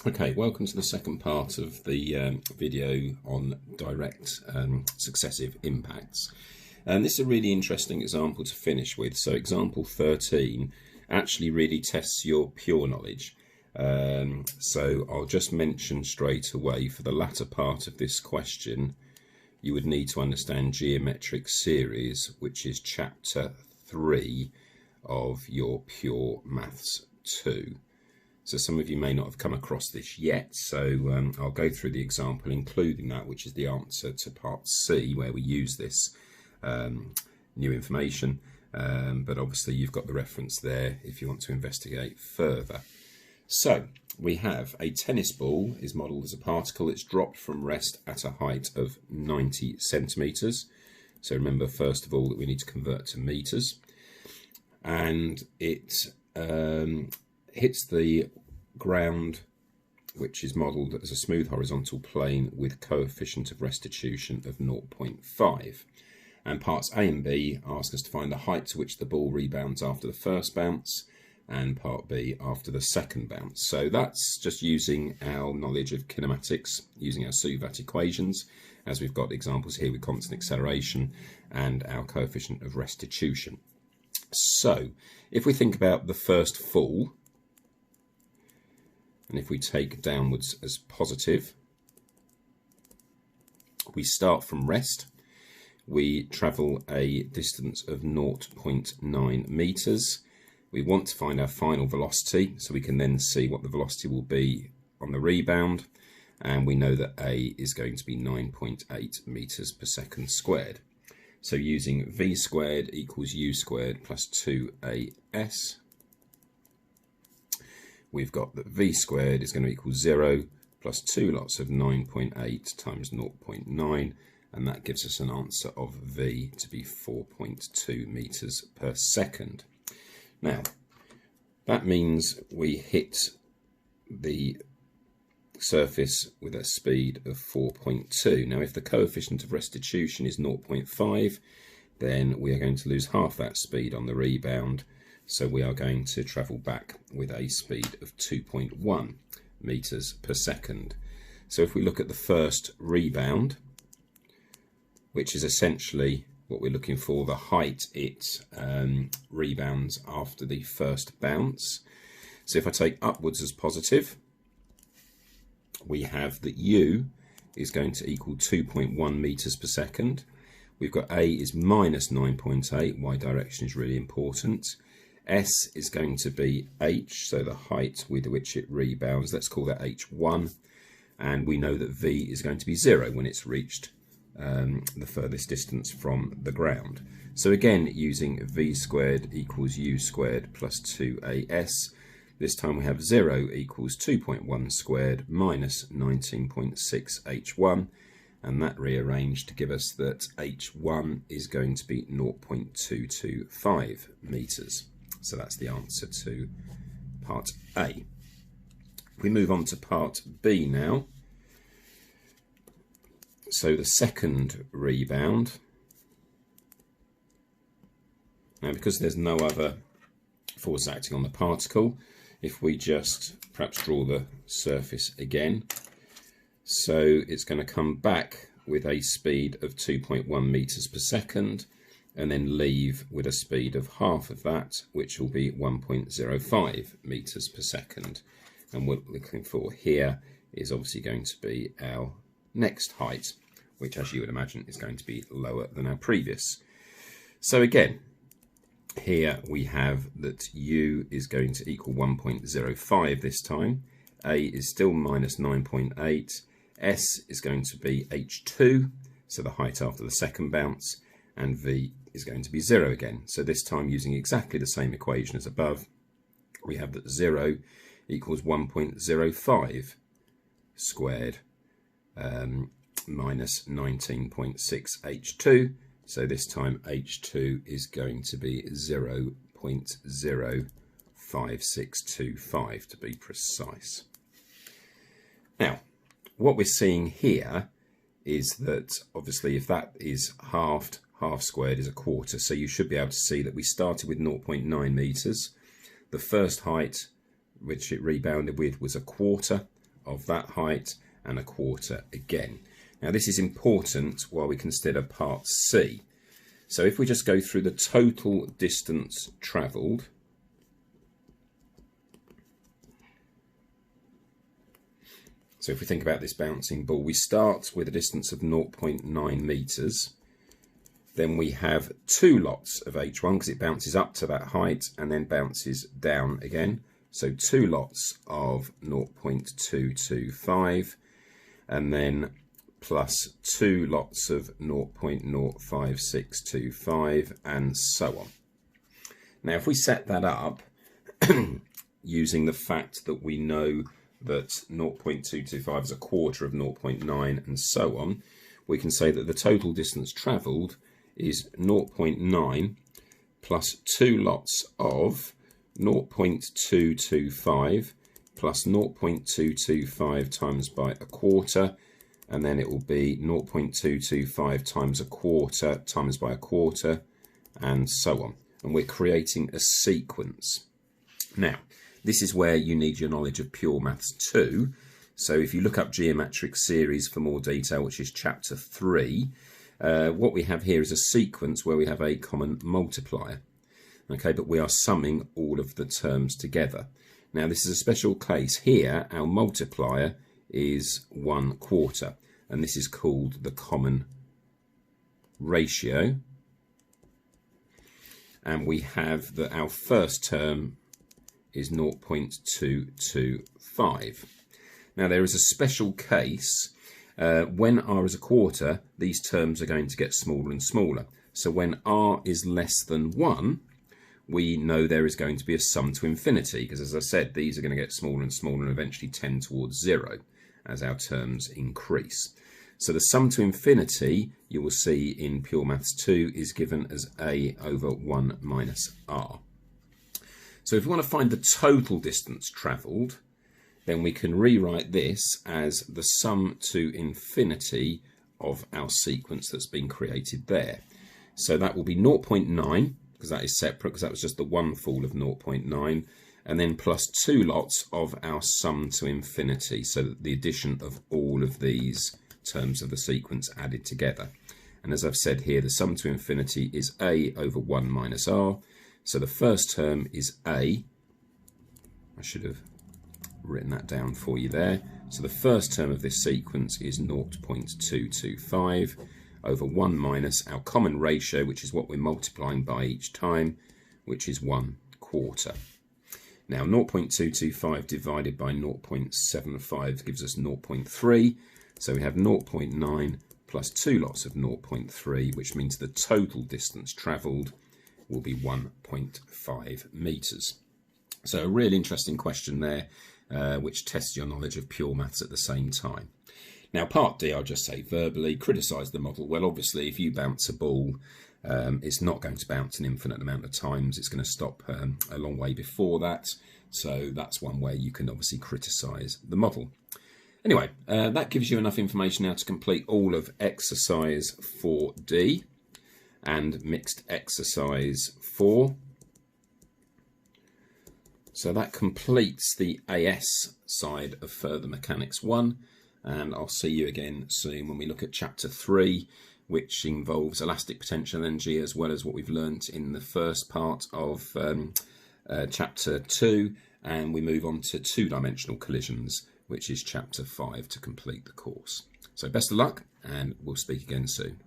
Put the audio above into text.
Okay, welcome to the second part of the video on direct successive impacts. And this is a really interesting example to finish with. So example 13 actually really tests your pure knowledge. So I'll just mention straight away, for the latter part of this question, you would need to understand geometric series, which is chapter 3 of your Pure Maths 2. So some of you may not have come across this yet, so I'll go through the example, including that, which is the answer to part C, where we use this new information. But obviously you've got the reference there if you want to investigate further. So we have a tennis ball is modelled as a particle. It's dropped from rest at a height of 90 centimetres. So remember, first of all, that we need to convert to metres. And it hits the ground, which is modelled as a smooth horizontal plane with coefficient of restitution of 0.5. And parts A and B ask us to find the height to which the ball rebounds after the first bounce, and part B after the second bounce. So that's just using our knowledge of kinematics, using our Suvat equations, as we've got examples here with constant acceleration and our coefficient of restitution. So if we think about the first fall, and if we take downwards as positive, we start from rest. We travel a distance of 0.9 meters. We want to find our final velocity, so we can then see what the velocity will be on the rebound. And we know that A is going to be 9.8 meters per second squared. So using V squared equals U squared plus 2AS, we've got that V squared is going to equal 0 plus 2 lots of 9.8 times 0.9, and that gives us an answer of V to be 4.2 meters per second. Now, that means we hit the surface with a speed of 4.2. Now, if the coefficient of restitution is 0.5, then we are going to lose half that speed on the rebound. So we are going to travel back with a speed of 2.1 meters per second. So if we look at the first rebound, which is essentially what we're looking for, the height it rebounds after the first bounce. So if I take upwards as positive, we have that U is going to equal 2.1 meters per second. We've got A is minus 9.8, Y direction is really important. S is going to be H, so the height with which it rebounds, let's call that H1. And we know that V is going to be 0 when it's reached the furthest distance from the ground. So again, using V squared equals U squared plus 2AS, this time we have 0 equals 2.1 squared minus 19.6 H1, and that rearranged to give us that H1 is going to be 0.225 meters. So that's the answer to part A. We move on to part B now. So the second rebound. Now, because there's no other force acting on the particle, if we just perhaps draw the surface again. So it's going to come back with a speed of 2.1 meters per second, and then leave with a speed of half of that, which will be 1.05 meters per second. And what we're looking for here is obviously going to be our next height, which, as you would imagine, is going to be lower than our previous. So again, here we have that U is going to equal 1.05 this time. A is still minus 9.8. S is going to be H2, so the height after the second bounce, and V is going to be 0 again. So this time, using exactly the same equation as above, we have that 0 equals 1.05 squared minus 19.6 H2. So this time H2 is going to be 0.05625 to be precise. Now, what we're seeing here is that obviously if that is halved, half squared is a quarter. So you should be able to see that we started with 0.9 meters. The first height which it rebounded with was a quarter of that height and 1/4 again. Now this is important while we consider part C. So if we just go through the total distance travelled, so if we think about this bouncing ball, we start with a distance of 0.9 metres. Then we have 2 lots of H1 because it bounces up to that height and then bounces down again. So 2 lots of 0.225 and then plus 2 lots of 0.05625 and so on. Now if we set that up using the fact that we know that 0.225 is 1/4 of 0.9 and so on, we can say that the total distance travelled is 0.9 plus 2 lots of 0.225 plus 0.225 times by 1/4, and then it will be 0.225 times 1/4 times by 1/4 and so on. And we're creating a sequence. Now, this is where you need your knowledge of pure maths too. So if you look up geometric series for more detail, which is chapter 3, what we have here is a sequence where we have a common multiplier. Okay, but we are summing all of the terms together. Now this is a special case. Here our multiplier is 1/4, and this is called the common ratio. And we have that our first term is 0.225. Now there is a special case. When r is 1/4, these terms are going to get smaller and smaller. So when r is less than 1, we know there is going to be a sum to infinity, because as I said, these are going to get smaller and smaller and eventually tend towards 0 as our terms increase. So the sum to infinity, you will see in Pure Maths 2, is given as a over 1 minus r. So if we want to find the total distance travelled, then we can rewrite this as the sum to infinity of our sequence that's been created there. So that will be 0.9, because that is separate, because that was just the one fall of 0.9, and then plus 2 lots of our sum to infinity, so the addition of all of these terms of the sequence added together. And as I've said here, the sum to infinity is a over 1 minus r. So the first term is a. I should have written that down for you there. So the first term of this sequence is 0.225 over 1 minus our common ratio, which is what we're multiplying by each time, which is 1/4. Now 0.225 divided by 0.75 gives us 0.3. So we have 0.9 plus 2 lots of 0.3, which means the total distance travelled will be 1.5 metres. So a really interesting question there, which tests your knowledge of pure maths at the same time. Now part D, I'll just say verbally, criticise the model. Well, obviously if you bounce a ball, it's not going to bounce an infinite amount of times. It's going to stop a long way before that. So that's one way you can obviously criticise the model. Anyway, that gives you enough information now to complete all of exercise 4D and mixed exercise 4. So that completes the AS side of Further Mechanics 1, and I'll see you again soon when we look at chapter 3, which involves elastic potential energy as well as what we've learnt in the first part of chapter 2, and we move on to two-dimensional collisions, which is chapter 5 to complete the course. So best of luck, and we'll speak again soon.